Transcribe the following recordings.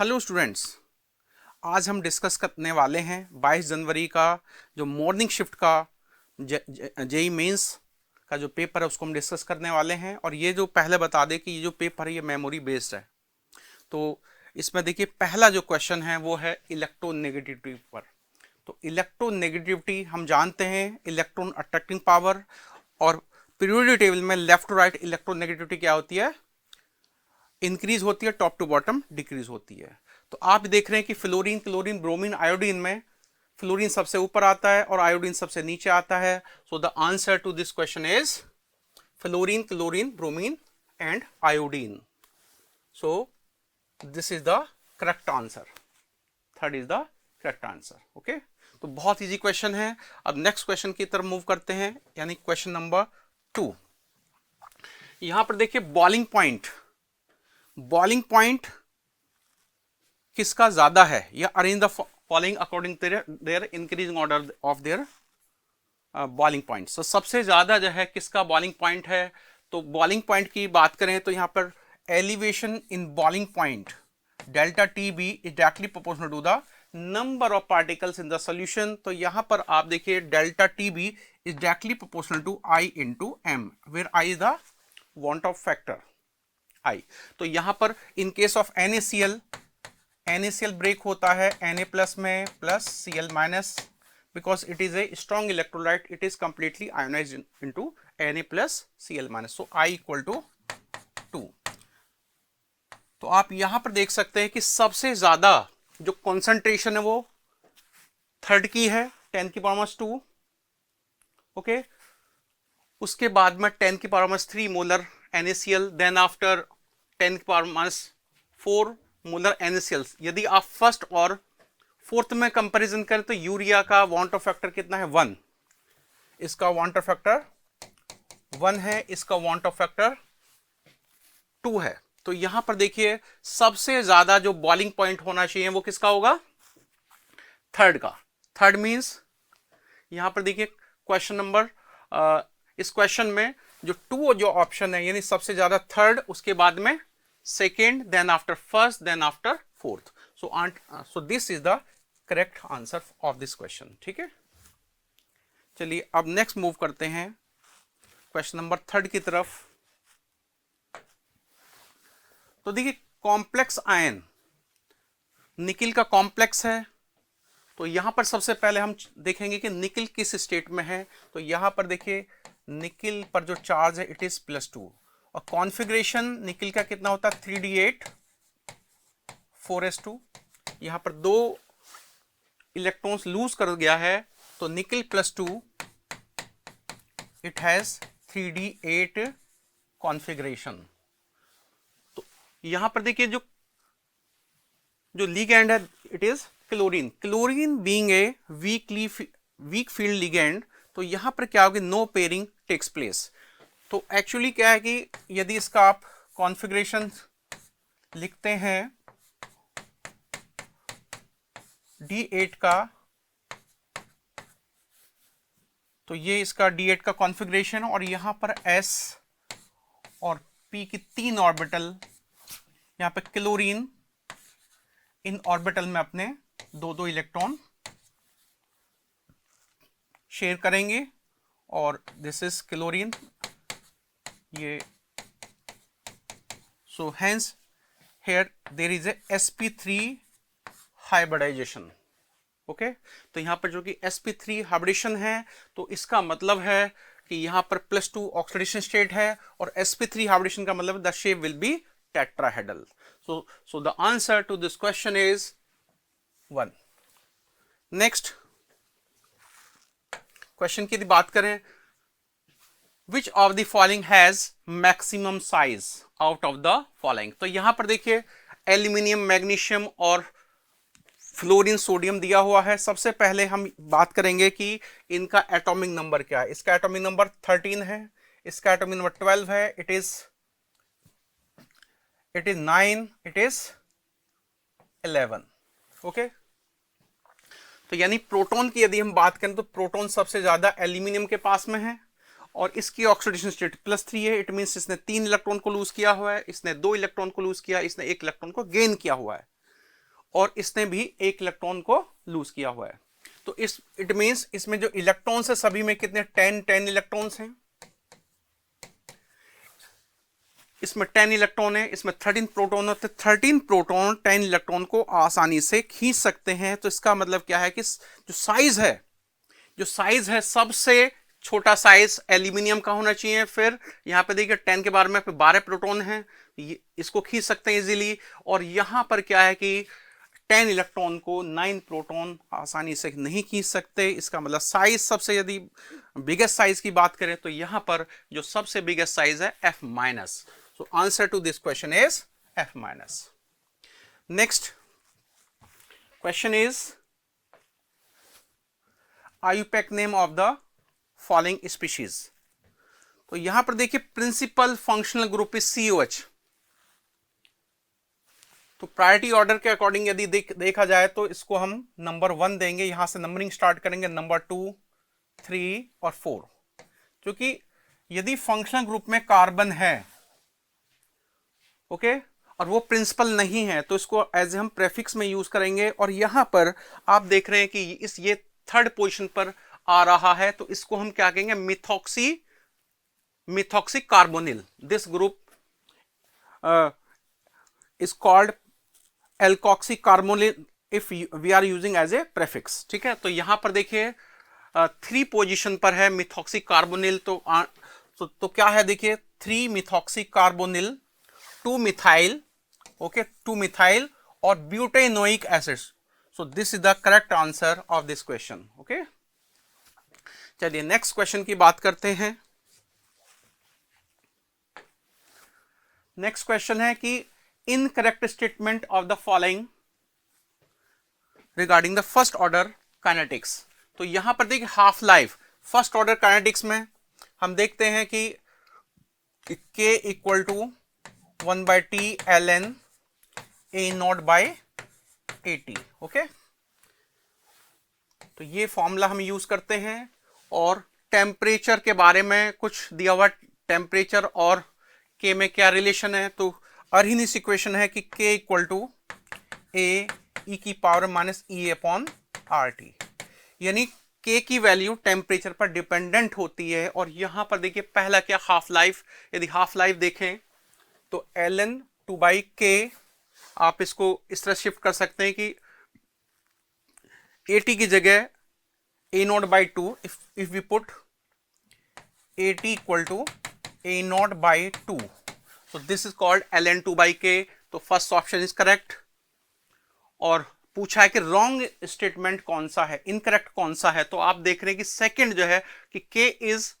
Hello students, आज हम discuss करने वाले हैं 22 जनवरी का जो मॉर्निंग शिफ्ट का जेई मेंस का जो पेपर है उसको हम डिस्कस करने वाले हैं। और ये जो पहले बता दें कि ये जो पेपर है ये मेमोरी बेस्ड है। तो इसमें देखिए पहला जो क्वेश्चन है वो है इलेक्ट्रोनेगेटिविटी पर। तो इलेक्ट्रोनेगेटिविटी हम जानते हैं इलेक्ट्रॉन अट्रैक्टिंग पावर, और पीरियोडिक टेबल में लेफ्ट टू राइट इलेक्ट्रोनेगेटिविटी क्या होती है, इंक्रीज होती है, टॉप टू बॉटम डिक्रीज होती है। तो आप देख रहे हैं कि फ्लोरीन, क्लोरीन, ब्रोमीन, आयोडीन में फ्लोरीन सबसे ऊपर आता है और आयोडीन सबसे नीचे आता है। So the answer to this question is fluorine, chlorine, bromine and iodine. So this is the correct answer, third is the correct answer. Okay, तो बहुत इजी क्वेश्चन है। अब नेक्स्ट क्वेश्चन की तरफ मूव करते हैं, यानी क्वेश्चन नंबर 2। यहां पर देखिए बॉइलिंग पॉइंट, बॉइलिंग पॉइंट किसका ज्यादा है, या arrange the following according their increasing order of their boiling point. So सबसे ज्यादा जो है किसका बॉइलिंग पॉइंट है। तो बॉइलिंग पॉइंट की बात करें तो यहां पर elevation in boiling point delta T B is directly proportional to the number of particles in the solution. तो यहां पर आप देखिए delta T B is directly proportional to I into M, where I is the van't of factor I. तो यहां पर in case of NaCl break होता है Na प्लस में plus Cl minus, because it is a strong electrolyte, it is completely ionised into Na plus Cl minus. So I equal to 2। तो आप यहां पर देख सकते हैं कि सबसे ज्यादा जो कॉन्सेंट्रेशन है वो थर्ड की है, 10 की पावर -2। ओके, उसके बाद में 10 की power -3 molar NaCl, then after 10 की पावर -4 मोलर NaCl। यदि आप फर्स्ट और फोर्थ में कंपैरिजन करें तो यूरिया का वांट ऑफ फैक्टर कितना है, 1। इसका वांट ऑफ फैक्टर 1 है, इसका वांट ऑफ फैक्टर 2 है। तो यहां पर देखिए सबसे ज्यादा जो बॉइलिंग पॉइंट होना चाहिए वो किसका होगा, थर्ड का। थर्ड मींस यहां पर देखिए क्वेश्चन नंबर, इस क्वेश्चन में जो 2 जो ऑप्शन है, यानी सबसे ज्यादा थर्ड, उसके बाद में second, then after first, then after fourth. So this is the correct answer of this question. ठीक है, चलिए अब नेक्स्ट मूव करते हैं क्वेश्चन नंबर 3 की तरफ। तो देखिए कॉम्प्लेक्स आयन, निकिल का कॉम्प्लेक्स है। तो यहां पर सबसे पहले हम देखेंगे कि निकिल किस स्टेट में है। तो यहां पर देखिए निकिल पर जो चार्ज है इट इज +2, और कॉन्फ़िगरेशन निकिल का कितना होता है, 3d8 4s2। यहां पर 2 इलेक्ट्रॉन्स लूज कर गया है, तो nickel +2 it has 3d8 configuration. तो यहां पर देखिए जो लिगैंड है it is chlorine. Chlorine being a weak field ligand, तो यहां पर क्या होगी, नो पेयरिंग टेक्स प्लेस। तो एक्चुअली क्या है कि यदि इसका आप कॉन्फ़िगरेशन लिखते हैं D8 का, तो ये इसका D8 का कॉन्फ़िगरेशन, और यहां पर S और P की 3 ऑर्बिटल, यहां पे क्लोरीन इन ऑर्बिटल में अपने 2-2 इलेक्ट्रॉन शेयर करेंगे, और दिस इज क्लोरीन ये। So hence here there is a sp3 hybridisation. Okay, तो यहां पर जो कि sp3 हाइब्रिडेशन है, तो इसका मतलब है कि यहां पर +2 ऑक्सीडेशन स्टेट है, और sp3 हाइब्रिडेशन का मतलब the shape will be tetrahedral. So the answer to this question is 1. Next question की बात करें, which of the following has maximum size out of the following। तो यहां पर देखिए एल्यूमिनियम, मैग्नीशियम और फ्लोरीन, सोडियम दिया हुआ है। सबसे पहले हम बात करेंगे कि इनका एटॉमिक नंबर क्या है। इसका एटॉमिक नंबर 13 है, इसका एटॉमिक नंबर 12 है, it is 9, it is 11। Okay, तो यानी प्रोटॉन की यदि हम बात करें तो प्रोटॉन सबसे ज्यादा एल्यूमिनियम के पास में है, और इसकी ऑक्सीडेशन स्टेट +3 है। इट मींस इसने 3 इलेक्ट्रॉन को लूज किया हुआ है, इसने 2 इलेक्ट्रॉन को लूज किया, इसने 1 इलेक्ट्रॉन को गेन किया हुआ है। और इसने भी एक इलेक्ट्रॉन को लूज किया हुआ है। तो इट मींस इसमें जो इलेक्ट्रॉन्स है सभी में कितने 10 इलेक्ट्रॉन्स हैं, इसमें 10 इलेक्ट्रॉन है, इसमें 13 प्रोटॉन होते, 13 प्रोटॉन 10 इलेक्ट्रॉन को आसानी से खींच सकते हैं। तो इसका मतलब क्या है कि जो साइज है सबसे छोटा साइज एल्यूमिनियम का होना चाहिए। फिर यहां पे देखिए 10 के बारे में 12 प्रोटॉन हैं, इसको खींच सकते हैं इजीली। और यहां पर क्या है कि 10 इलेक्ट्रॉन को 9 प्रोटॉन आसानी से नहीं खींच सकते। इसका मतलब साइज सबसे, यदि बिगेस्ट साइज की बात करें तो यहां पर जो सबसे बिगेस्ट साइज है F-। So answer to this question is F-। Next question is IUPAC name of the following species. तो यहां पर देखिए principal functional group is COH। तो प्रायोरिटी ऑर्डर के अकॉर्डिंग यदि देखा जाए तो इसको हम नंबर 1 देंगे, यहां से नंबरिंग स्टार्ट करेंगे नंबर 2, 3 और 4। क्योंकि यदि फंक्शनल ग्रुप में कार्बन है, ओके, और वो प्रिंसिपल नहीं है तो इसको एज हम प्रेफिक्स में यूज करेंगे। और यहां पर आप देख रहे हैं कि ये थर्ड पोजीशन पर आ रहा है, तो इसको हम क्या कहेंगे, methoxy carbonyl. This group is called alkoxy carbonyl if we are using as a prefix. ठीक है, तो यहां पर देखिए 3 पोजीशन पर है मिथॉक्सी कार्बोनिल। तो क्या है, देखिए 3 methoxy carbonyl, 2 methyl, okay, 2 methyl और butanoic acids. So this is the correct answer of this question. Okay, चलिए नेक्स्ट क्वेश्चन की बात करते हैं। नेक्स्ट क्वेश्चन है कि incorrect statement of the following regarding the first order kinetics. तो यहां पर देखिए half life, first order kinetics में हम देखते हैं कि K equal to 1/T ln A0/AT। Okay, तो ये फॉर्मूला हम यूज करते हैं। और टेम्परेचर के बारे में कुछ दिया हुआ, टेम्परेचर और K में क्या रिलेशन है, तो अर्हिनिस इक्वेशन है कि K equal to A e⁻⁻ यानी K की वैल्यू टेम्परेचर पर डिपेंडेंट होती है। और यहां पर देखिए पहला क्या, हाफ लाइफ। यदि हाफ लाइफ देखें तो ln 2/K आप इसको इस तरह शिफ्ट कर सकते हैं कि AT की जगह A0/2, if we put AT equal to A0/2, so this is called ln 2/K। तो फर्स्ट ऑप्शन इज करेक्ट। और पूछा है कि रॉन्ग स्टेटमेंट कौन सा है, इनकरेक्ट कौन सा है, तो आप देख रहे हैं कि सेकंड जो है कि K इज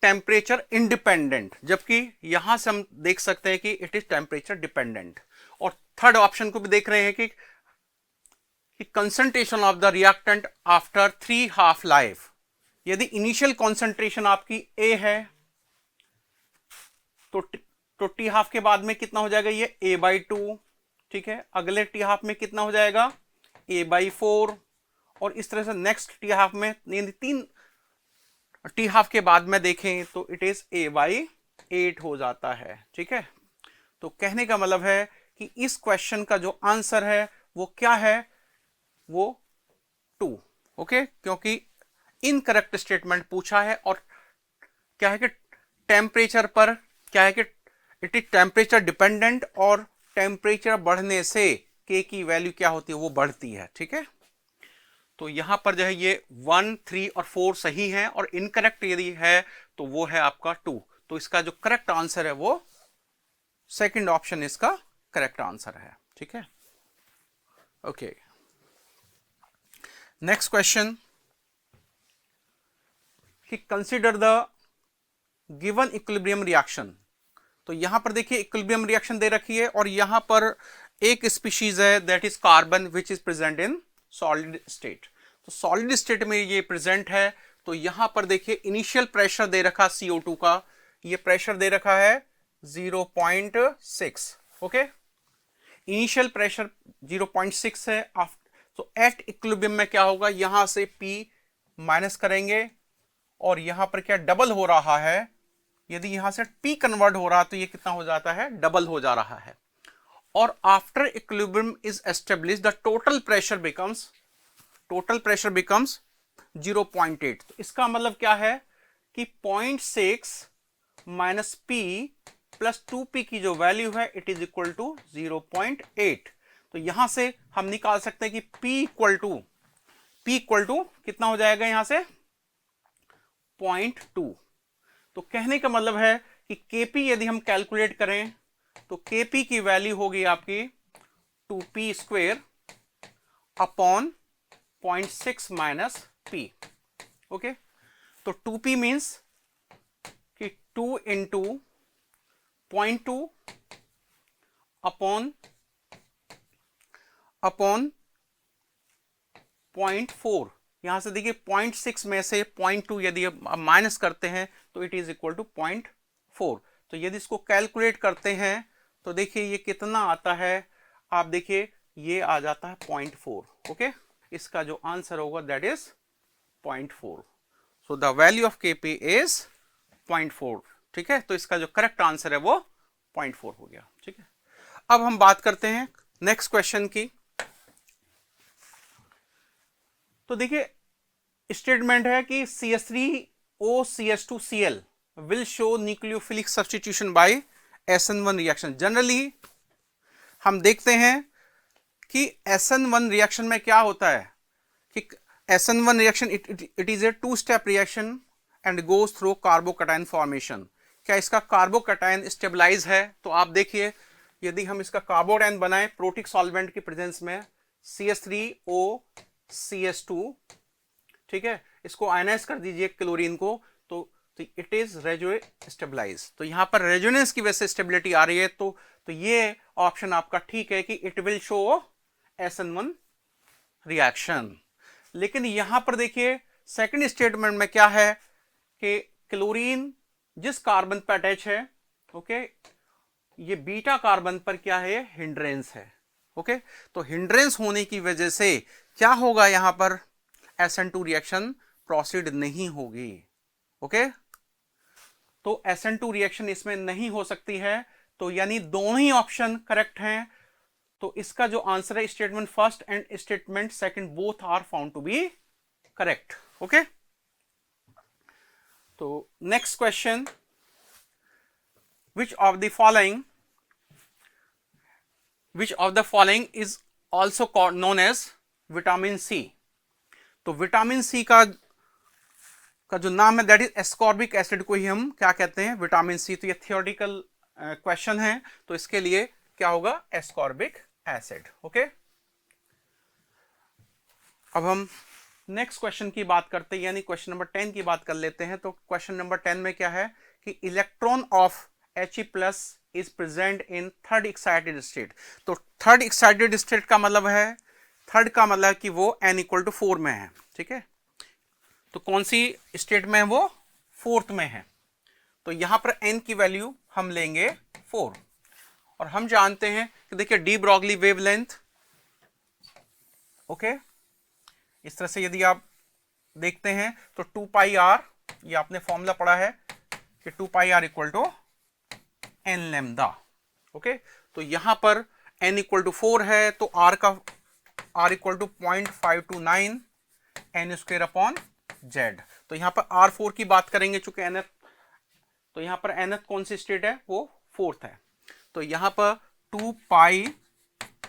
टेम्परेचर इंडिपेंडेंट, जबकि यहां से हम देख सकते हैं कि इट इज टेम्परेचर डिपेंडेंट। और थर्ड ऑप्शन को भी देख रहे हैं कि concentration of the reactant after 3 half life. यदि इनिशियल कंसंट्रेशन आपकी A है तो टी हाफ के बाद में कितना हो जाएगा, ये A/2। ठीक है, अगले टी हाफ में कितना हो जाएगा, A/4। और इस तरह से नेक्स्ट टी हाफ में, 3 टी हाफ के बाद में देखें तो इट इज A/8 हो जाता है। ठीक है, तो कहने का मतलब है कि इस क्वेश्चन का जो आंसर है वो क्या है, वो 2। ओके, क्योंकि इनकरेक्ट स्टेटमेंट पूछा है। और क्या है कि टेम्परेचर पर क्या है कि इट इज टेम्परेचर डिपेंडेंट, और टेम्परेचर बढ़ने से K की वैल्यू क्या होती है, वो बढ़ती है। ठीक है, तो यहां पर जो है ये 1, 3 और 4 सही है, और इनकरेक्ट यदि है तो वो है आपका 2। तो इसका जो करेक्ट आंसर है वो सेकंड ऑप्शन इसका करेक्ट आंसर है। ठीक है, ओके, नेक्स्ट क्वेश्चन कि consider the given equilibrium reaction. तो यहां पर देखिए इक्विलिब्रियम रिएक्शन दे रखी है, और यहां पर एक स्पीशीज है that is carbon which is present in solid state. तो सॉलिड स्टेट में ये प्रेजेंट है। तो यहां पर देखिए इनिशियल प्रेशर दे रखा CO2 का, ये प्रेशर दे रखा है 0.6। ओके, इनिशियल प्रेशर 0.6 है। तो एट इक्विलिब्रियम में क्या होगा, यहां से P माइनस करेंगे, और यहां पर क्या डबल हो रहा है, यदि यहां से P कन्वर्ट हो रहा तो ये कितना हो जाता है, डबल हो जा रहा है। और after equilibrium is establish the total pressure becomes 0.8। तो इसका मतलब क्या है कि 0.6 माइनस पी प्लस 2p की जो वैल्यू है इट इज इक्वल टू 0.8। तो यहां से हम निकाल सकते हैं कि p इक्वल टू कितना हो जाएगा यहां से 0.2। तो कहने का मतलब है कि kp यदि हम कैलकुलेट करें तो kp की वैल्यू होगी आपकी 2p square upon 0.6 minus p। Okay, तो 2p मीन्स कि 2 इंटू 0.2 अपॉन 0.4। यहां से देखिए 0.6 में से 0.2 यदि आप माइनस करते हैं तो इट इज इक्वल टू 0.4। तो यदि इसको कैलकुलेट करते हैं तो देखिए ये कितना आता है, आप देखिए ये आ जाता है 0.4। ओके, इसका जो आंसर होगा that is 0.4। So the value of Kp is 0.4। ठीक है, तो इसका जो करेक्ट आंसर है वो 0.4 हो गया। ठीक है, अब हम बात करते हैं नेक्स्ट क्वेश्चन की। तो देखिए स्टेटमेंट है कि CH3OCH2Cl will show nucleophilic substitution by SN1 reaction. Generally हम देखते हैं कि SN1 रिएक्शन में क्या होता है कि SN1 reaction it is A 2 step reaction and goes through carbocation formation. क्या इसका कार्बोकैटायन स्टेबलाइज है? तो आप देखिए यदि हम इसका कार्बोकैटायन बनाएं प्रोटिक सॉल्वेंट की प्रेजेंस में CH3OCH2, ठीक है, इसको आयनाइज कर दीजिए क्लोरीन को, तो इट इज रेजो स्टेबलाइज। तो यहां पर रेजोनेंस की वजह से स्टेबिलिटी आ रही है। तो ये ऑप्शन आपका ठीक है कि it will show SN1 reaction. लेकिन यहां पर देखिए सेकंड स्टेटमेंट में क्या है कि क्लोरीन जिस कार्बन पर अटैच है, ओके, ये बीटा कार्बन पर क्या है, हिंड्रेंस है। ओके, तो हिंड्रेंस होने की वजह से क्या होगा, यहां पर SN2 रिएक्शन प्रोसीड नहीं होगी। ओके, तो SN2 रिएक्शन इसमें नहीं हो सकती है। तो यानी दोनों ही ऑप्शन करेक्ट हैं। तो इसका जो आंसर है statement first and statement second both are found to be correct. Okay, तो next question, which of the following is also known as vitamin C. तो विटामिन सी का जो नाम है दैट इज एस्कॉर्बिक एसिड को ही हम क्या कहते हैं, विटामिन सी। तो ये थियोरेटिकल क्वेश्चन है, तो इसके लिए क्या होगा, एस्कॉर्बिक एसिड। ओके, अब हम नेक्स्ट क्वेश्चन की बात करते हैं, यानी क्वेश्चन नंबर 10 की बात कर लेते हैं। तो क्वेश्चन नंबर 10 में क्या है कि electron of He+ is present in third excited state. तो थर्ड एक्साइटेड स्टेट का मतलब है, थर्ड का मतलब कि वो n=4 में है। ठीक है, तो कौन सी स्टेट में है, वो फोर्थ में है। तो यहां पर n की वैल्यू हम लेंगे 4। और हम जानते हैं कि देखिए डी ब्रॉगली वेवलेंथ, ओके, इस तरह से यदि आप देखते हैं तो 2πr, ये आपने फॉर्मूला पढ़ा है कि 2πr equal to n lambda. Okay, तो यहां पर n इक्वल टू 4 है, तो r equal to 0.529 n square upon z। तो यहां पर r4 की बात करेंगे, चूंकि nth, तो यहां पर nth कौन सी स्टेट है, वो फोर्थ है। तो यहां पर 2π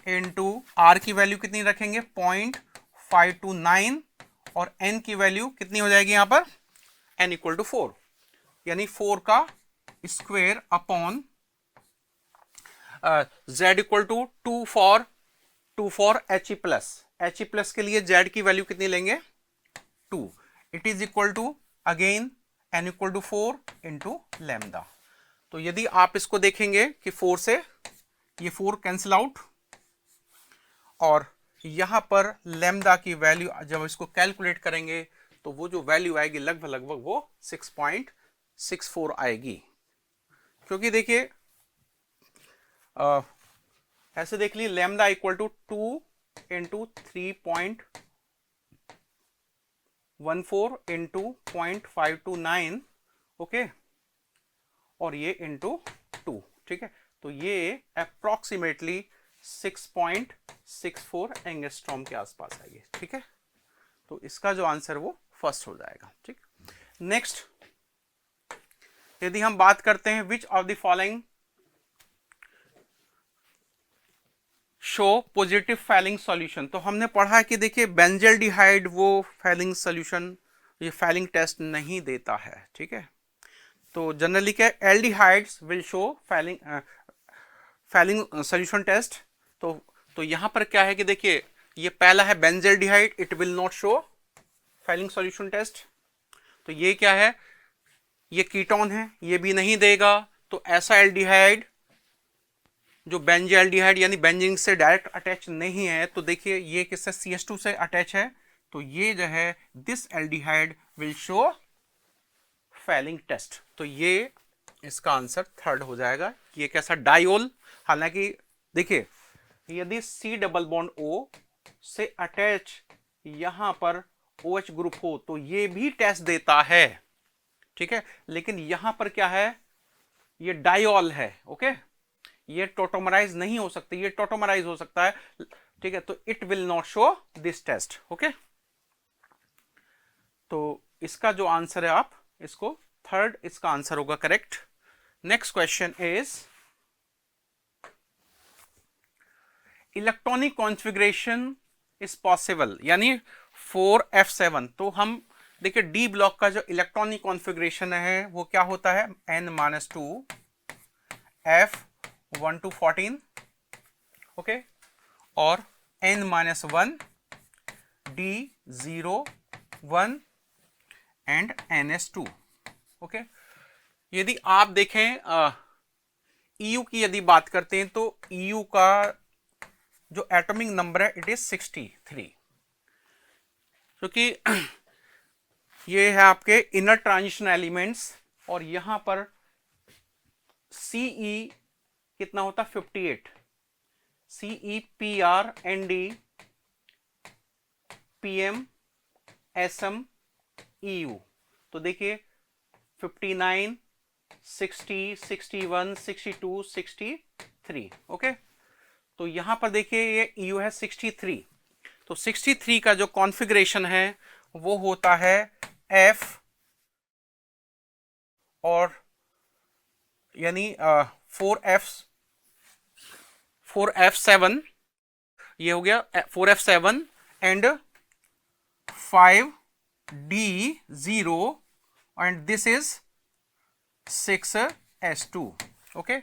इंटू r की वैल्यू कितनी रखेंगे, 0.529, और n की वैल्यू कितनी हो जाएगी यहां पर, n इक्वल टू 4, यानी 4 का square upon z equal to 2 for He+ के लिए z की वैल्यू कितनी लेंगे, 2। It is equal to again n equal to 4 into lambda. तो यदि आप इसको देखेंगे कि 4 से ये 4 कैंसिल आउट, और यहां पर लैम्डा की वैल्यू जब इसको कैलकुलेट करेंगे तो वो जो वैल्यू आएगी लगभग वो 6.64 आएगी। क्योंकि देखिए ऐसे देख ली, lambda equal to 2 into 3.14 into 0.529, okay, और ये इंटू 2। ठीक है, तो ये अप्रोक्सीमेटली 6.64 एंगस्ट्रॉम के आसपास है ये, ठीक है। तो इसका जो आंसर वो फर्स्ट हो जाएगा, ठीक। नेक्स्ट, यदि हम बात करते हैं which of the following show positive Fehling solution, तो हमने पढ़ा कि देखिए बेंजल्डिहाइड वो फैलिंग सॉल्यूशन, ये फैलिंग टेस्ट नहीं देता है, ठीक है। तो जनरली क्या, aldehydes will show Fehling solution test. तो यहां पर क्या है कि देखिए ये पहला है benzaldehyde, it will not show Fehling solution test. तो ये क्या है, ये कीटोन है, ये भी नहीं देगा। तो ऐसा एल्डिहाइड जो बेंजल्डिहाइड यानी बेंजीन से डायरेक्ट अटैच नहीं है, तो देखिए ये किससे, CH2 से अटैच है। तो ये जो है this aldehyde will show Fehling test. तो ये इसका आंसर थर्ड हो जाएगा। ये कैसा, डायोल। हालांकि देखिए यदि C डबल बॉन्ड O से अटैच यहां पर OH ग्रुप हो तो ये भी टेस्ट देता है, ठीक है। लेकिन यहां पर क्या है, ये डायोल है, ओके। ये टोटोमराइज नहीं हो सकती, ये टोटोमराइज हो सकता है, ठीक है। तो it will not show this test, okay. तो इसका जो आंसर है, आप इसको थर्ड इसका आंसर होगा correct. Next question is electronic configuration is possible, यानी 4f7। तो हम देखिए डी ब्लॉक का जो इलेक्ट्रॉनिक कॉन्फ़िगरेशन है वो क्या होता है, n-2 f1 to 14, ओके, और n-1 d0 1 and ns2, okay. यदि आप देखें EU की यदि बात करते हैं तो EU का जो एटॉमिक नंबर है इट इज 63, क्योंकि ये है आपके इनर ट्रांजिशन एलिमेंट्स, और यहां पर CE कितना होता है, 58, CE PR ND PM SM EU। तो देखिए 59 60 61 62 63, ओके। तो यहां पर देखिए ये EU है 63। तो 63 का जो कॉन्फ़िगरेशन है वो होता है F, और यानी 4f7, ये हो गया 4f7 and 5d0 and this is 6s2, okay.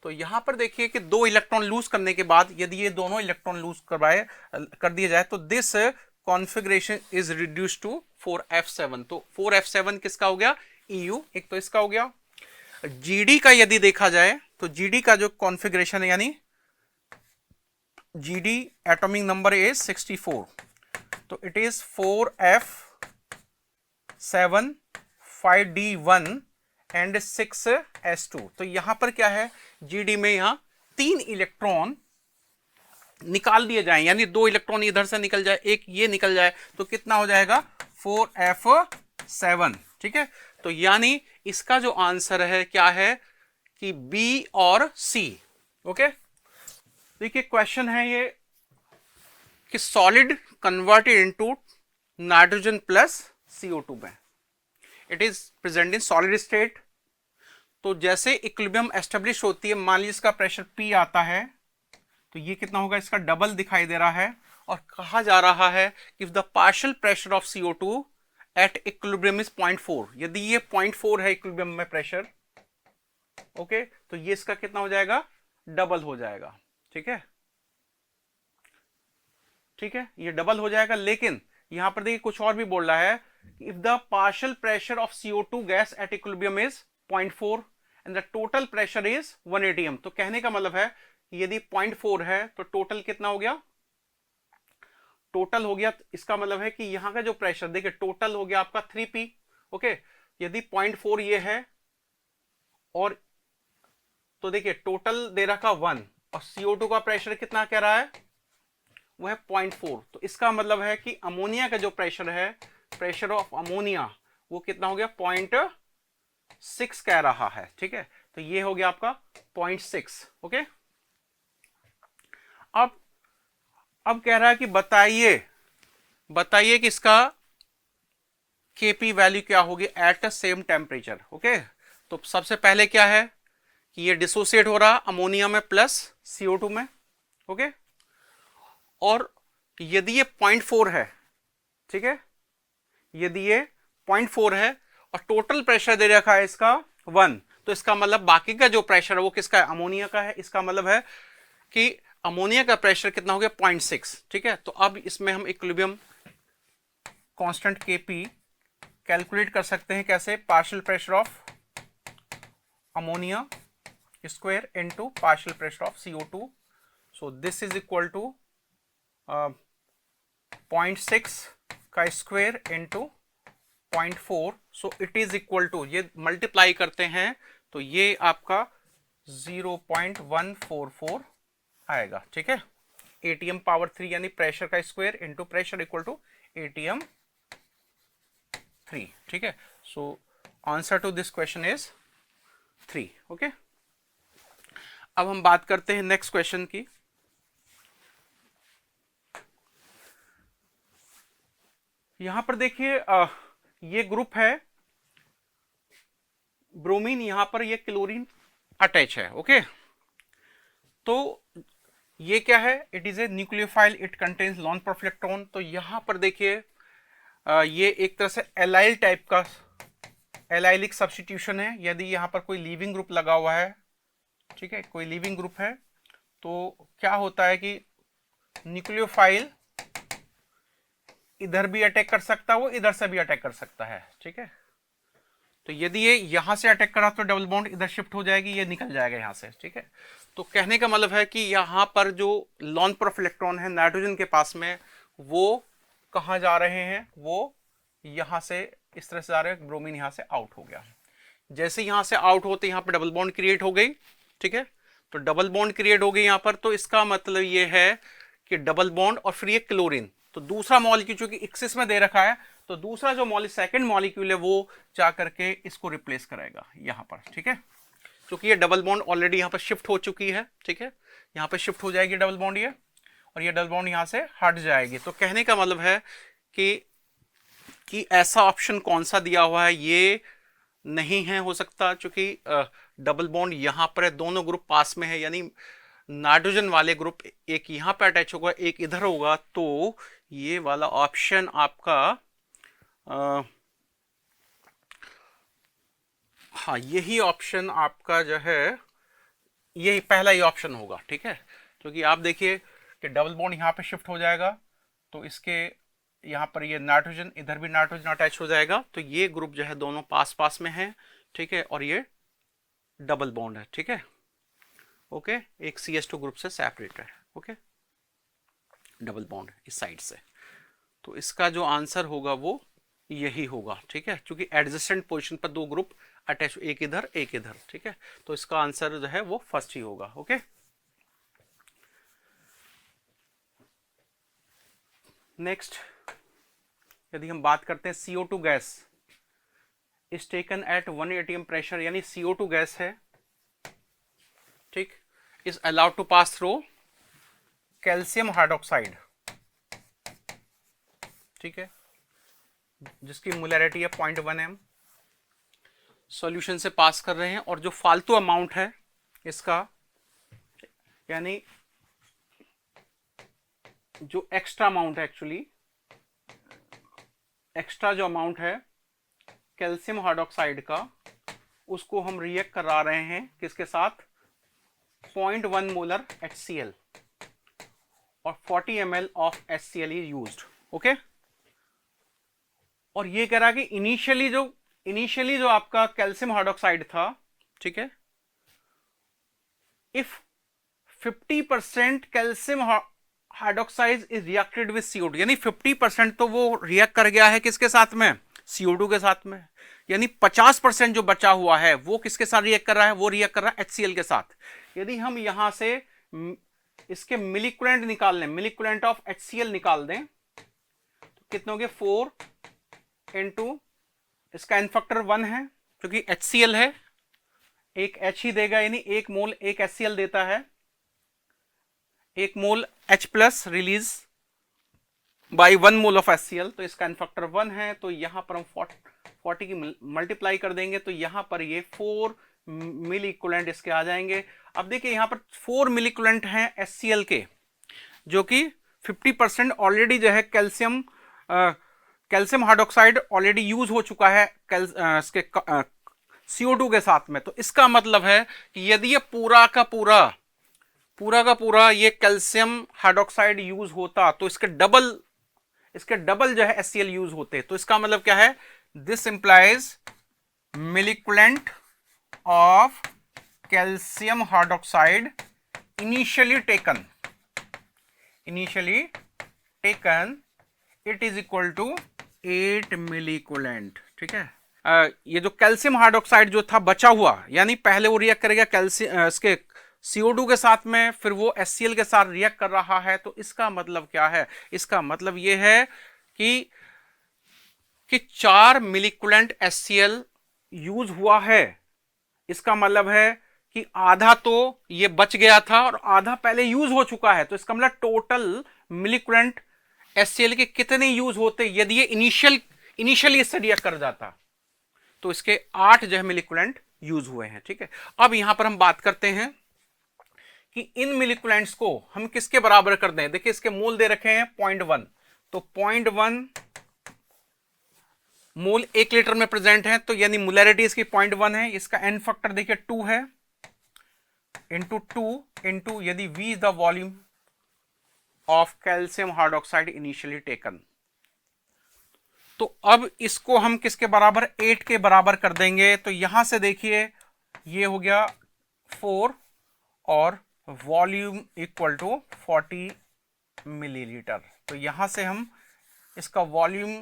तो यहां पर देखिए कि दो इलेक्ट्रॉन लूज करने के बाद यदि ये दोनों इलेक्ट्रॉन लूज कर दिए जाए तो this configuration is reduce to 4f7। तो 4f7 किसका हो गया, EU, एक तो इसका हो गया। GD का यदि देखा जाए तो GD का जो कॉन्फ़िगरेशन है, यानी GD एटॉमिक नंबर इज 64, तो it is 4f7 5d1 and 6s2। तो यहां पर क्या है, GD में यहां 3 इलेक्ट्रॉन निकाल दिए जाएं, यानी 2 इलेक्ट्रॉन इधर से निकल जाए, एक ये निकल जाए, तो कितना हो जाएगा 4f7, ठीक है। तो यानी इसका जो आंसर है क्या है कि B और C, ओके। देखिए क्वेश्चन है ये कि solid converted into nitrogen plus CO2 में, it is present in solid state. तो जैसे इक्विलिब्रियम एस्टेब्लिश होती है, मान लीजिए इसका प्रेशर P आता है, तो ये कितना होगा, इसका डबल दिखाई दे रहा है, और कहा जा रहा है कि if the partial pressure of CO2 at equilibrium is 0.4, यदि ये 0.4 है इक्विलिब्रियम में प्रेशर, ओके, तो ये इसका कितना हो जाएगा, डबल हो जाएगा, ठीक है, ठीक है, ये डबल हो जाएगा। लेकिन यहां पर देखिए कुछ और भी बोल रहा है, if the partial pressure of CO2 gas at equilibrium is 0.4 and the total pressure is 1 atm। तो कहने का मतलब है यदि 0.4 है तो टोटल कितना हो गया, टोटल हो गया, इसका मतलब है कि यहां का जो प्रेशर देखिए टोटल हो गया आपका 3p, ओके। यदि 0.4 ये है, और तो देखिए टोटल दे रखा 1, और CO2 का प्रेशर कितना कह रहा है, वो है 0.4। तो इसका मतलब है कि अमोनिया का जो प्रेशर है, प्रेशर ऑफ अमोनिया, वो कितना हो गया, 0.6 कह रहा है, ठीक है। तो तो ये हो गया आपका 0.6। ओके, अब कह रहा है कि बताइए कि इसका Kp वैल्यू क्या होगी at the same temperature. Okay, तो सबसे पहले क्या है कि ये डिसोसिएट हो रहा अमोनिया में प्लस CO2 में। ओके, और यदि ये 0.4 है, ठीक है, यदि ये 0.4 है और टोटल प्रेशर दे रखा है इसका 1, तो इसका मतलब बाकी का जो प्रेशर है वो किसका है, अमोनिया का है। इसका मतलब है कि अमोनिया का प्रेशर कितना हो गया 0.6। ठीक है, तो अब इसमें हम इक्विलिब्रियम कांस्टेंट Kp कैलकुलेट कर सकते हैं। कैसे, partial pressure of ammonia square into partial pressure of CO2। So this is equal to 0.6 का square into 0.4। So it is equal to, ये मल्टीप्लाई करते हैं तो ये आपका 0.144 आएगा। ठीक है, ATM पावर 3 यानी प्रेशर का square into pressure equal to ATM 3। ठीक है, so answer to this question is 3। Okay, अब हम बात करते हैं नेक्स्ट क्वेश्चन की। यहां पर देखिए ये ग्रुप है ब्रोमीन, यहां पर ये क्लोरीन अटैच है। ओके, तो ये क्या है, it is a nucleophile, it contains lone प्रोफ्लेक्टोन। तो यहां पर देखिए ये एक तरह से एलाइल टाइप का एलाइलिक सब्स्टिट्यूशन है। यदि यहां पर कोई लीविंग ग्रुप लगा हुआ है, ठीक है, कोई लीविंग ग्रुप है, तो क्या होता है कि न्यूक्लियोफाइल इधर भी अटैक कर सकता है, वो इधर से भी अटैक कर सकता है। ठीक है, तो यदि ये यहां से अटैक करा तो डबल बॉन्ड इधर शिफ्ट हो जाएगी, ये निकल जाएगा यहां से। ठीक है, तो कहने का मतलब है कि यहां पर जो लॉन पर इलेक्ट्रॉन है नाइट्रोजन के पास में, वो कहां जा रहे हैं, वो यहां से इस तरह से जा रहे हैं, ब्रोमीन यहां से आउट हो गया। जैसे यहां से आउट होते यहां पर डबल बॉन्ड क्रिएट हो गई। ठीक है, तो डबल बॉन्ड क्रिएट हो गई यहां पर, तो इसका मतलब ये है कि डबल बॉन्ड और फिर ये क्लोरीन, तो दूसरा मॉलिक्यूल चूंकि एक्सिस में दे रखा है, तो दूसरा जो सेकंड मॉलिक्यूल है वो जा करके इसको रिप्लेस करेगा यहां पर। ठीक है, क्योंकि ये डबल बॉन्ड ऑलरेडी यहां पर शिफ्ट हो चुकी है। ठीक है, यहां पर शिफ्ट हो जाएगी डबल बॉन्ड ये, और ये डबल बॉन्ड यहां से हट जाएगी। तो कहने का मतलब है कि ऐसा ऑप्शन कौन सा दिया हुआ है, ये नहीं है हो सकता, क्योंकि डबल बॉन्ड यहां पर है, दोनों ग्रुप पास में है, यानी नाइट्रोजन वाले ग्रुप एक यहां पे अटैच होगा, एक इधर होगा, तो ये वाला ऑप्शन आपका हाँ, यही ऑप्शन आपका जो है, यही पहला ही ऑप्शन होगा। ठीक है, क्योंकि आप देखिए कि डबल बॉन्ड यहां पे शिफ्ट हो जाएगा, तो इसके यहां पर ये नाइट्रोजन, इधर भी नाइट्रोजन अटैच हो जाएगा, तो ये ग्रुप जो है दोनों पास पास में है। ठीक है, और ये डबल बॉन्ड है। ठीक है, ओके, एक CH2 ग्रुप से सेपरेट है। ओके, डबल बॉन्ड इस साइड से, तो इसका जो आंसर होगा वो यही होगा। ठीक है, क्योंकि एडजेसेंट पोजीशन पर दो ग्रुप अटैच, एक इधर एक इधर। ठीक है, तो इसका आंसर जो है वो फर्स्ट ही होगा। ओके, नेक्स्ट यदि हम बात करते हैं CO2 gas is taken at 1 atm pressure, यानी CO2 गैस है, ठीक, is allowed to pass through calcium hydroxide. ठीक है, जिसकी मोलैरिटी है 0.1 m, सॉल्यूशन से पास कर रहे हैं, और जो फालतू अमाउंट है इसका, यानी जो एक्स्ट्रा अमाउंट है, एक्चुअली एक्स्ट्रा जो अमाउंट है कैल्शियम हाइड्रोक्साइड का, उसको हम रिएक्ट करा रहे हैं किसके साथ, 0.1 मोलर HCl और 40 ml of HCl is used. Okay, और ये कह रहा कि इनिशियली जो आपका कैल्शियम हाइड्रोक्साइड था, ठीक है, if 50% calcium hydroxide is reacted with CO2, यानी 50% तो वो रिएक्ट कर गया है किसके साथ में, CO2 के साथ में, यानी 50% जो बचा हुआ है वो किसके साथ रिएक्ट कर रहा है, वो रिएक्ट कर रहा है HCl के साथ। यदि हम यहां से इसके मिलिक्वेंट निकाल लें, मिलिक्वेंट ऑफ HCl निकाल दें, तो कितने हो गए, 4 इंटू इसका एन फैक्टर 1 है क्योंकि HCl है, एक H ही देगा, यानी 1 मोल एक HCl देता है, 1 मोल H plus release by 1 mole of HCl, तो इसका एन फैक्टर 1 है। तो यहां पर हम 40 की मल्टीप्लाई कर देंगे तो यहां पर ये 4 मिली इक्विवेलेंट इसके आ जाएंगे। अब देखिए यहां पर 4 मिली इक्विवेलेंट हैं HCl के, जो कि 50% ऑलरेडी जो है कैल्शियम हाइड्रोक्साइड ऑलरेडी यूज हो चुका है इसके CO2 के साथ में। तो इसका मतलब है कि यदि ये पूरा का पूरा ये कैल्शियम हाइड्रोक्साइड यूज होता तो इसके डबल जो है HCl यूज होते। तो इसका मतलब क्या है, this implies milliequivalent of calcium hydroxide initially taken it is equal to 8 milliequivalent. ठीक है, ये जो कैल्शियम हाइड्रोक्साइड जो था बचा हुआ, यानी पहले वो रिएक्ट करेगा कैल्शियम इसके CO2 के साथ में, फिर वो HCl के साथ रिएक्ट कर रहा है। तो इसका मतलब क्या है, इसका मतलब ये है कि 4 मिलिक्युलेंट HCl यूज हुआ है। इसका मतलब है कि आधा तो ये बच गया था और आधा पहले यूज हो चुका है। तो इसका मतलब टोटल मिलिक्युलेंट HCl के कितने यूज होते यदि ये इनिशियली इससे रिएक्ट कर जाता। तो इसके 8 जो है मिलिक्युलेंट यूज हुए हैं। ठीक है, अब यहां पर हम बात करते हैं कि इन मिलिक्युलेंट्स को हम किसके बराबर कर दें। देखिए इसके मोल दे रखे हैं 0.1, तो 0.1 मोल 1 लीटर में प्रेजेंट है, तो यानी मोलैरिटी इसकी 0.1 है। इसका एन फैक्टर देखिए 2 है, इंटू 2 इंटू यदि V is the volume of calcium hydroxide initially taken. तो अब इसको हम किसके बराबर, 8 के बराबर कर देंगे। तो यहां से देखिए ये हो गया 4 और वॉल्यूम इक्वल टू 40 मिलीलीटर। तो यहां से हम इसका वॉल्यूम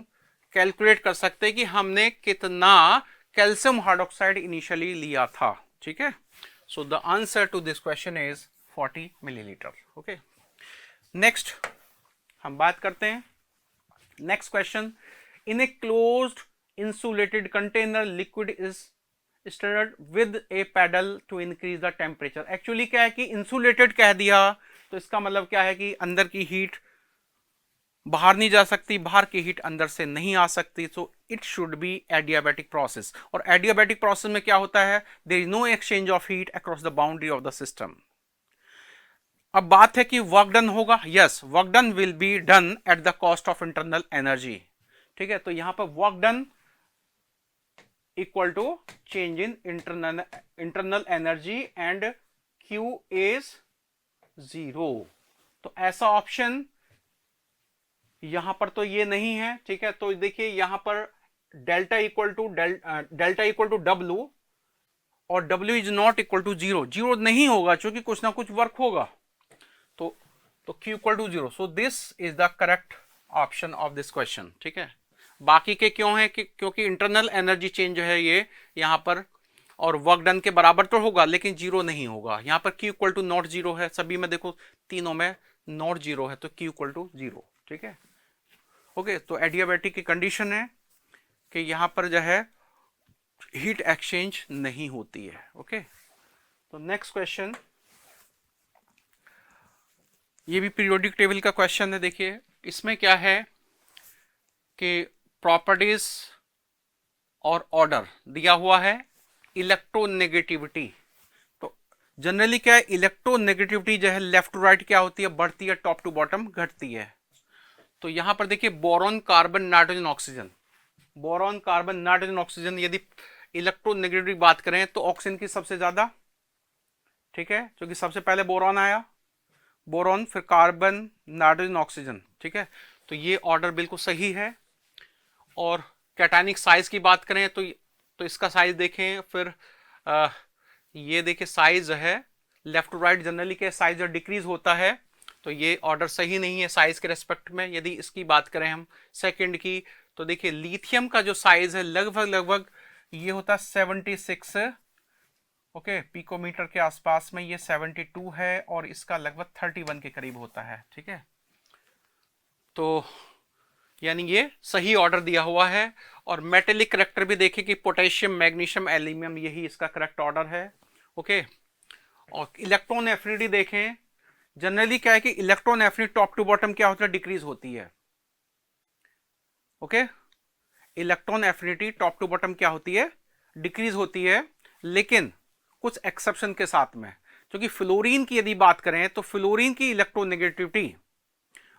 कैलकुलेट कर सकते हैं कि हमने कितना कैल्शियम हाइड्रोक्साइड इनिशियली लिया था। ठीक है, so the answer to this question is 40 millilitre. Okay, next हम बात करते हैं next question. In a closed insulated container liquid is stirred with a paddle to increase the temperature। Actually क्या है कि इंसुलेटेड कह दिया, तो इसका मतलब क्या है कि अंदर की हीट बाहर नहीं जा सकती, बाहर की हीट अंदर से नहीं आ सकती। So it should be adiabatic process. और एडियाबैटिक प्रोसेस में क्या होता है, there is no exchange of heat across the boundary of the system. अब बात है कि वर्क डन होगा। Yes, work done will be done at the cost of internal energy. ठीक है, तो यहां पर work done equal to change in internal energy and Q is 0। तो ऐसा ऑप्शन यहां पर तो ये नहीं है। ठीक है, तो देखिए यहां पर डेल्टा इक्वल टू W और W is not equal to 0। 0 नहीं होगा क्योंकि कुछ ना कुछ वर्क होगा। तो Q equal to 0। So this is the correct option of this question. ठीक है, बाकी के क्यों है कि क्योंकि इंटरनल एनर्जी चेंज जो है ये यहां पर और वर्क डन के बराबर तो होगा लेकिन 0 नहीं होगा। यहां पर Q इक्वल टू नॉट 0 है, सभी में देखो तीनों में नॉट 0 है, तो Q इक्वल टू 0। ठीक है, ओके, तो एडियाबैटिक की कंडीशन है कि यहां पर जो है हीट एक्सचेंज नहीं होती है। ओके, तो नेक्स्ट क्वेश्चन, ये भी पीरियोडिक टेबल का क्वेश्चन है। देखिए इसमें क्या है कि प्रॉपर्टीज और ऑर्डर दिया हुआ है, इलेक्ट्रोनेगेटिविटी। तो जनरली क्या है, इलेक्ट्रोनेगेटिविटी जो है लेफ्ट टू राइट क्या होती है, बढ़ती है, टॉप टू बॉटम घटती है। तो यहां पर देखिए boron carbon nitrogen oxygen, boron carbon nitrogen oxygen, यदि इलेक्ट्रोनेगेटिविटी बात करें तो ऑक्सीजन की सबसे ज्यादा। ठीक है, क्योंकि सबसे पहले बोरॉन आया, बोरॉन फिर कार्बन नाइट्रोजन ऑक्सीजन। ठीक है, तो ये ऑर्डर बिल्कुल सही है। और कैटायनिक साइज की बात करें तो इसका साइज देखें, फिर ये देखिए साइज है लेफ्ट टू राइट जनरली के साइज डिक्रीज होता है, तो ये ऑर्डर सही नहीं है साइज के रेस्पेक्ट में। यदि इसकी बात करें हम सेकंड की, तो देखिए लिथियम का जो साइज है लगभग ये होता है 76 ओके पिकोमीटर के आसपास में, ये 72 है और इसका लगभग 31 के करीब होता है। ठीक है, तो यानी ये सही ऑर्डर दिया हुआ है। और मेटेलिक करेक्टर भी देखें कि पोटेशियम, मैग्नीशियम, एल्यूमिनियम, यही इसका करेक्ट ऑर्डर है। ओके। और इलेक्ट्रॉन एफिनिटी देखें, जनरली क्या है कि electron affinity top to bottom क्या होता है, डिक्रीज होती है। Okay, electron affinity top to bottom क्या होती है, डिक्रीज होती है, लेकिन कुछ एक्सेप्शन के साथ में। क्योंकि फ्लोरीन की यदि बात करें तो फ्लोरीन की इलेक्ट्रोनेगेटिविटी,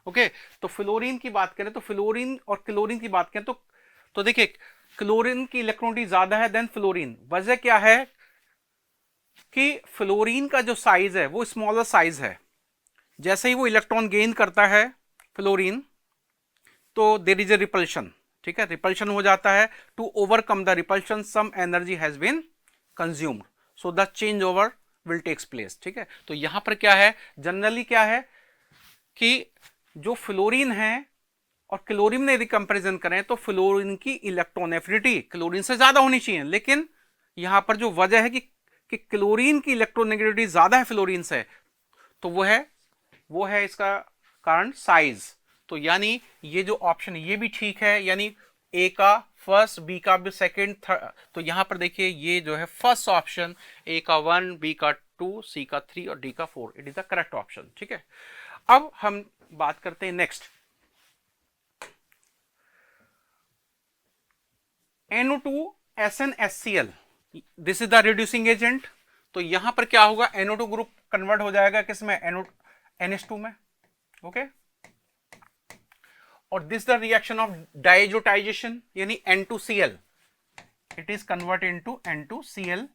ओके, तो फ्लोरीन की बात करें तो फ्लोरीन और क्लोरीन की बात करें तो देखिए क्लोरीन की इलेक्ट्रोनिटी ज्यादा है देन फ्लोरीन। वजह क्या है कि फ्लोरीन का जो साइज है वो स्मॉलर साइज है। जैसे ही वो इलेक्ट्रॉन गेन करता है फ्लोरीन, तो देयर इज ए रिपल्शन, ठीक है, रिपल्शन हो जाता है। To overcome the repulsion some energy has been consumed, so the change over will takes place, ठीक है। तो यहां पर क्या है, जनरली क्या है कि जो फ्लोरीन है और क्लोरीन में यदि कंपैरिजन करें तो फ्लोरीन की इलेक्ट्रॉन एफिनिटी क्लोरीन से ज्यादा होनी चाहिए, लेकिन यहां पर जो वजह है कि क्लोरीन की इलेक्ट्रोनेगेटिविटी ज्यादा है फ्लोरीन से, तो वो है इसका कारण साइज। तो यानी ये जो ऑप्शन ये भी ठीक है, यानी ए का फर्स्ट, बी का भी सेकंड, थर्ड। तो यहां पर देखिए ये जो है फर्स्ट ऑप्शन, ए का 1, बी का 2, सी का 3 और डी का 4, it is the correct option, ठीक है। अब हम बात करते हैं next, NO2 SnHCl, this is the reducing agent. तो यहां पर क्या होगा, NO2 ग्रुप कन्वर्ट हो जाएगा किसमें, NH2 में, ओके। और this the reaction of diazotization, यानी N2Cl, it is convert into N2Cl।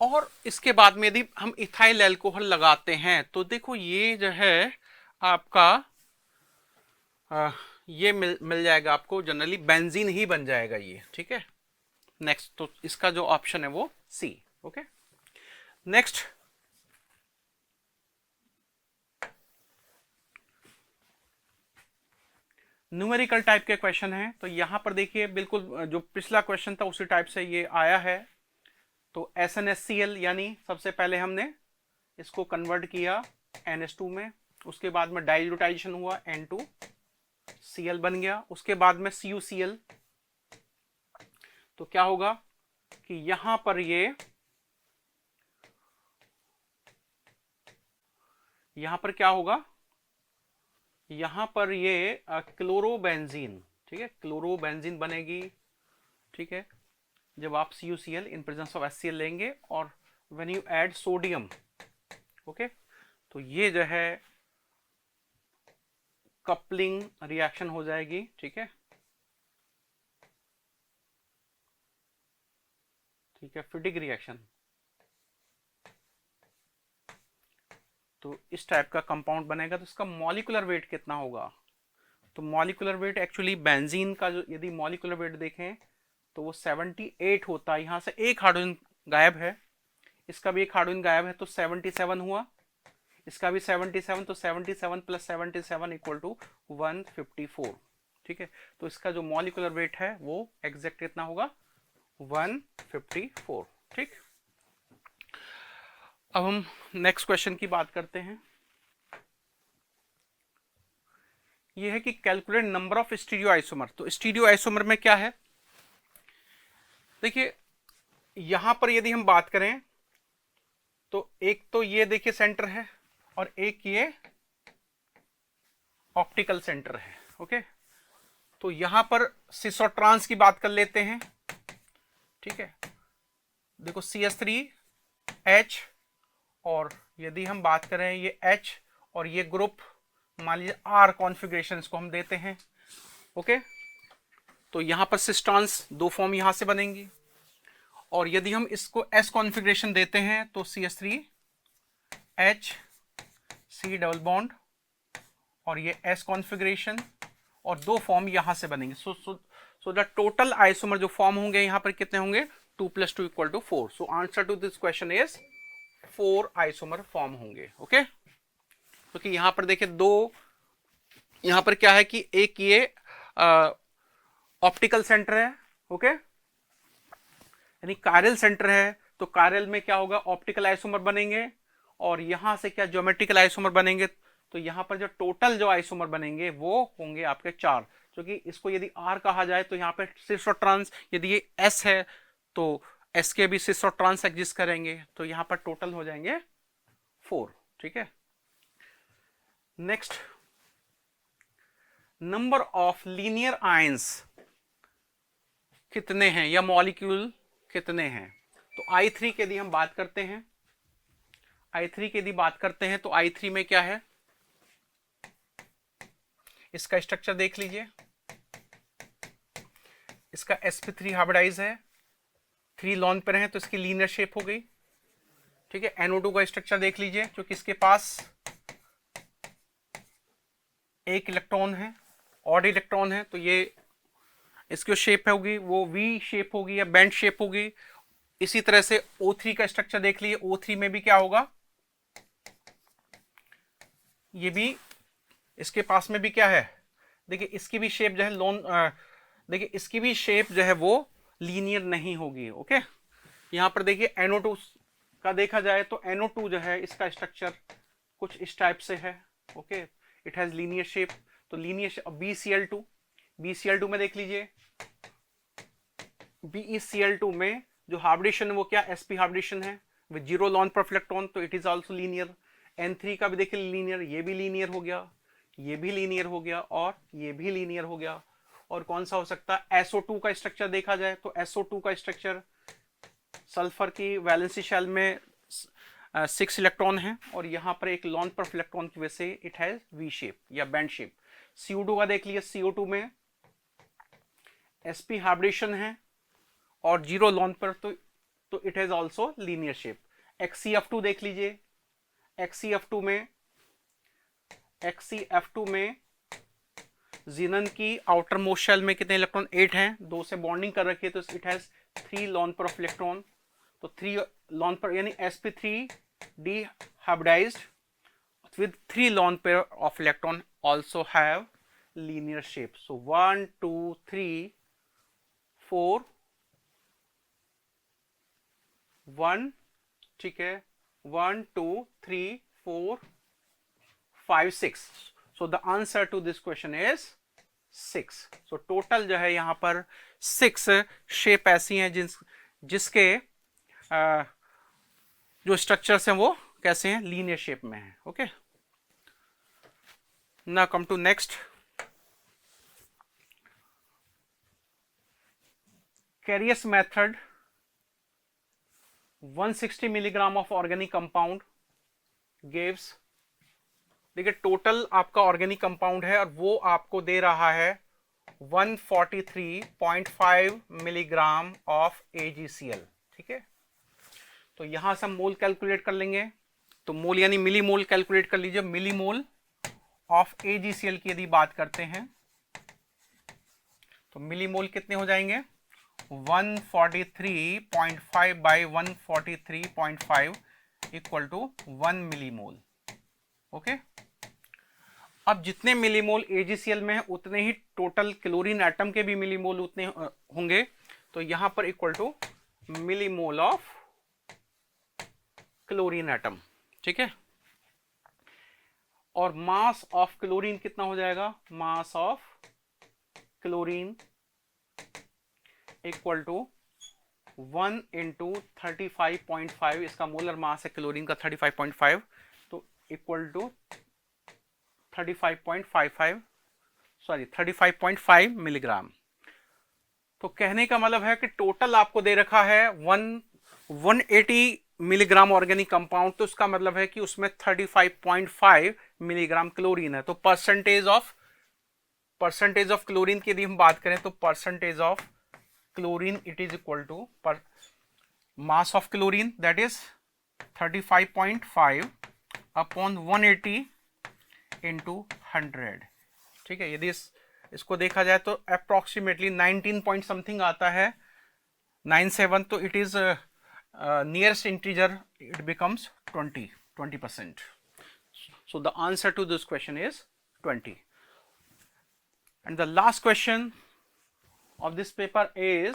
और इसके बाद में यदि हम इथाइल एल्कोहल लगाते हैं तो देखो ये जो है आपका ये मिल जाएगा आपको, जनरली बेंजीन ही बन जाएगा ये, ठीक है। नेक्स्ट, तो इसका जो ऑप्शन है वो सी, ओके। नेक्स्ट, न्यूमेरिकल टाइप के क्वेश्चन है। तो यहां पर देखिए बिल्कुल जो पिछला क्वेश्चन था उसी टाइप से ये आया है। तो SnHCl, यानी सबसे पहले हमने इसको कन्वर्ट किया NH2 में, उसके बाद में डाइल्यूटाइजेशन हुआ, N2Cl बन गया, उसके बाद में CuCl। तो क्या होगा कि यहां पर क्या होगा, यहां पर ये क्लोरोबेंजीन, ठीक है, क्लोरोबेंजीन बनेगी, ठीक है, जब आप CuCl in presence of HCl लेंगे और when you add sodium, okay, तो ये जो है कपलिंग रिएक्शन हो जाएगी, ठीक है, ठीक है, फिटिग रिएक्शन। तो इस टाइप का कंपाउंड बनेगा। तो इसका मॉलिक्यूलर वेट कितना होगा, तो मॉलिक्यूलर वेट एक्चुअली बेंजीन का जो यदि मॉलिक्यूलर वेट देखें तो वो 78 होता है। यहां से एक हाइड्रोजन गायब है, इसका भी एक हाइड्रोजन गायब है, तो 77 हुआ, इसका भी 77, तो 77 प्लस 77 इक्वल टू 154, ठीक है। तो इसका जो मॉलिक्यूलर वेट है वो एग्जैक्ट कितना होगा, 154, ठीक। अब हम नेक्स्ट क्वेश्चन की बात करते हैं। ये है कि calculate number of stereo isomer. तो स्टीरियो आइसोमर में क्या है, देखिए यहां पर यदि हम बात करें तो एक तो ये देखिए सेंटर है और एक ये ऑप्टिकल सेंटर है, ओके। तो यहां पर सिस और ट्रांस की बात कर लेते हैं, ठीक है। देखो CH3H, और यदि हम बात करें ये H और ये ग्रुप मान लीजिए R कॉन्फ़िगरेशन इसको हम देते हैं, ओके। तो यहां पर सिस ट्रांस दो फॉर्म यहां से बनेंगी, और यदि हम इसको S कॉन्फ़िगरेशन देते हैं तो CH3H C डबल बॉन्ड और ये S कॉन्फ़िगरेशन, और दो फॉर्म यहां से बनेंगे। सो द टोटल आइसोमर जो फॉर्म होंगे यहां पर कितने होंगे, 2 + 2 = 4। So answer to this question is 4 isomer form होंगे, ओके। क्योंकि यहां पर देखिए दो, यहां पर क्या है कि एक ये ऑप्टिकल सेंटर है, ओके, यानी कायरल सेंटर है, तो कायरल में क्या होगा, ऑप्टिकल आइसोमर बनेंगे, और यहां से क्या ज्योमेट्रिकल आइसोमर बनेंगे। तो यहां पर जो टोटल जो आइसोमर बनेंगे वो होंगे आपके 4, क्योंकि इसको यदि R कहा जाए तो यहां पे सिस और ट्रांस, यदि ये S है तो एस के भी सिस और ट्रांस एग्जिस्ट करेंगे, तो यहां पर टोटल हो जाएंगे 4। ठीक है, next, number of linear ions कितने हैं या मॉलिक्यूल कितने हैं। तो I3 की यदि हम बात करते हैं, I3 की यदि बात करते हैं तो I3 में क्या है, इसका स्ट्रक्चर देख लीजिए, इसका sp3 हाइब्रिडाइज है, 3 लॉन पर है तो इसकी लीनियर शेप हो गई। ठीक है, NO2 का स्ट्रक्चर देख लीजिए, क्योंकि इसके पास एक इलेक्ट्रॉन है, ऑड इलेक्ट्रॉन है, तो ये इसकी शेप होगी वो V शेप होगी या बैंड शेप होगी। इसी तरह से O3 का स्ट्रक्चर देख लीजिए, O3 में भी क्या होगा, ये भी इसके पास में भी क्या है, देखिए इसकी भी शेप जो है देखिए इसकी भी शेप जो है वो लीनियर नहीं होगी। ओके, यहां पर देखिए NO2 का देखा जाए तो NO2 जो है इसका स्ट्रक्चर कुछ इस टाइप से है। Okay, it has linear shape, तो लीनियर BCl2 में देख लीजिए, BeCl2 में जो हाइब्रिडेशन है वो क्या, sp हाइब्रिडेशन है विद 0 लॉन पर इलेक्ट्रॉन, तो it is also linear. N3 का भी देखिए लीनियर, ये भी लीनियर हो गया, ये भी लीनियर हो गया और ये भी लीनियर हो गया। और कौन सा हो सकता है, SO2 का स्ट्रक्चर देखा जाए तो SO2 का स्ट्रक्चर, सल्फर की वैलेंसी शेल में 6 इलेक्ट्रॉन है और यहां पर एक लॉन पर इलेक्ट्रॉन की वजह से इट हैज V शेप या बैंड शेप। CO2 का देख लीजिए, CO2 में sp हाइब्रिडेशन है और 0 लॉन पर, तो it has also linear shape. XCF2 देख लीजिए, XCF2 में जीनन की आउटर मोस्ट शेल में कितने इलेक्ट्रॉन, 8 हैं, 2 से बॉन्डिंग कर रखी है, तो इट हैज 3 लॉन पर ऑफ इलेक्ट्रॉन, तो 3 लॉन पर यानी sp3 dehybridized with 3 lone pair of electron also have linear shape. So 1 2 3 4 1, ठीक है, 1 2 3 4 5 6। So the answer to this question is 6। So total जो है यहां पर 6 शेप ऐसी हैं जिसके जो स्ट्रक्चर्स हैं वो कैसे हैं, लीनियर शेप में है। Okay, now come to next, Carius method, 160 milligram of organic compound gives, देखिए टोटल आपका ऑर्गेनिक कंपाउंड है और वो आपको दे रहा है 143.5 मिलीग्राम ऑफ AgCl। ठीक है, तो यहां से हम मोल कैलकुलेट कर लेंगे, तो मोल यानी मिली मोल कैलकुलेट कर लीजिए। मिली मोल ऑफ AgCl की यदि बात करते हैं तो मिली मोल कितने हो जाएंगे, 143.5 by 143.5 equal to 1 millimole. ओके, अब जितने मिलीमोल AgCl में है उतने ही टोटल क्लोरीन एटम के भी मिलीमोल उतने होंगे, तो यहां पर equal to millimole of chlorine atom. ठीक है, और मास ऑफ क्लोरीन कितना हो जाएगा, mass of chlorine equal to 1 into 35.5, इसका मोलर मास है क्लोरीन का 35.5, तो इक्वल टू 35.5 मिलीग्राम। तो कहने का मतलब है कि टोटल आपको दे रखा है 180 मिलीग्राम ऑर्गेनिक कंपाउंड, तो उसका मतलब है कि उसमें 35.5 मिलीग्राम क्लोरीन है। तो परसेंटेज ऑफ क्लोरीन की यदि हम बात करें तो percentage of chlorine it is equal to mass of chlorine that is 35.5 upon 180 into 100। ठीक है, यदि इसको देखा जाए तो अप्रोक्सीमेटली 19 पॉइंट समथिंग आता है, 97, तो it is nearest integer, it becomes 20%। So the answer to this question is 20। And the last question of this paper is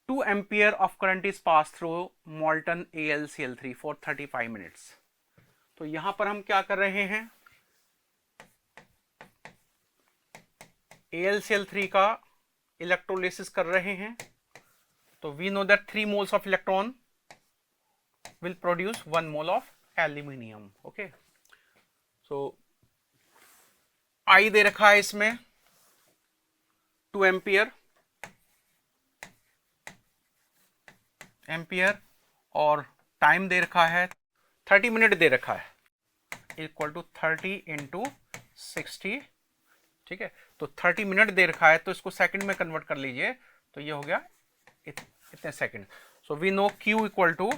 2 ampere of current is pass through molten AlCl3 for 35 minutes. तो यहां पर हम क्या कर रहे हैं, AlCl3 का electrolysis कर रहे हैं तो we know that 3 moles of electron will produce 1 mole of aluminium. Okay, so I दे रखा है इसमें 2 एम्पियर और टाइम दे रखा है 30 मिनट दे रखा है, इक्वल टू 30 इंटू 60, ठीक है। तो 30 मिनट दे रखा है, तो इसको सेकंड में कन्वर्ट कर लीजिए, तो ये हो गया इतने second. So we know Q equal to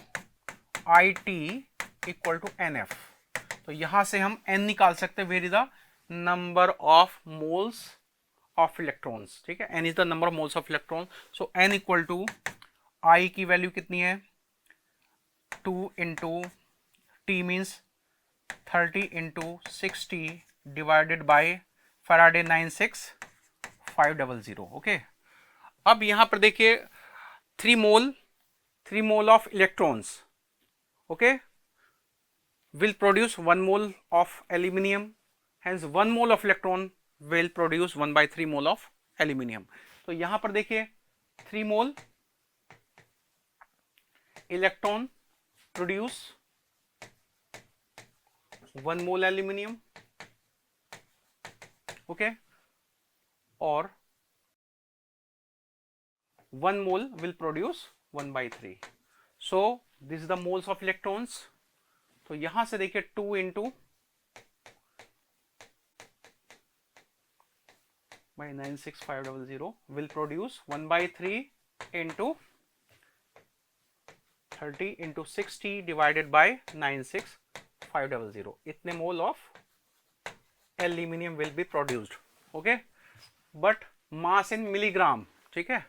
I T equal to N F. तो यहां से हम n निकाल सकते हैं, where is the number of moles of electrons, ठीक है। n is the number of moles of electron. So n equal to I की वैल्यू कितनी है 2 into T means 30 into 60 divided by Faraday 96500। Okay, अब यहां पर देखिए 3 mole of electrons, okay, will produce 1 mole of aluminium, hence 1 mole of electron will produce 1/3 mole of aluminium. तो यहां पर देखिए 3 mole electron produce 1 mole aluminium, okay, और 1 mole will produce 1/3. So this is the moles of electrons. तो यहां से देखिए 2 into by 96500 will produce 1/3 into 30 into 60 divided by 96500, इतने mole of aluminium will be produced. Okay, but mass in milligram, ठीक है,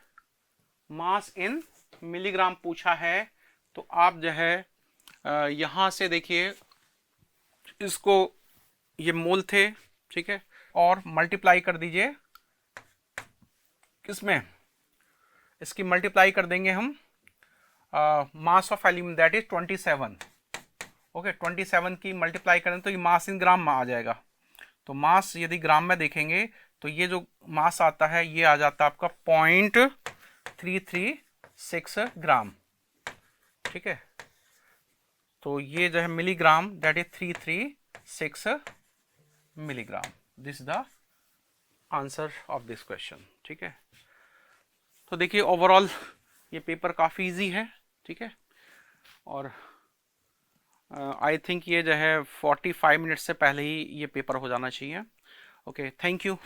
मास इन milligram पूछा है, तो आप जो है यहां से देखिए इसको, ये मोल थे, ठीक है, और मल्टीप्लाई कर दीजिए किसमें, इसकी मल्टीप्लाई कर देंगे हम mass of aluminium that is 27। Okay, 27 की मल्टीप्लाई करें तो ये मास इन ग्राम में आ जाएगा। तो मास यदि ग्राम में देखेंगे तो ये जो मास आता है ये आ जाता है आपका 0.336 ग्राम, ठीक है। तो ये जो है milligram that is 336 milligram. This is the answer of this question, ठीक है। तो देखिए ओवरऑल ये पेपर काफ़ी इजी है, ठीक है, और आई थिंक ये जो है 45 मिनट से पहले ही ये पेपर हो जाना चाहिए। Okay, thank you.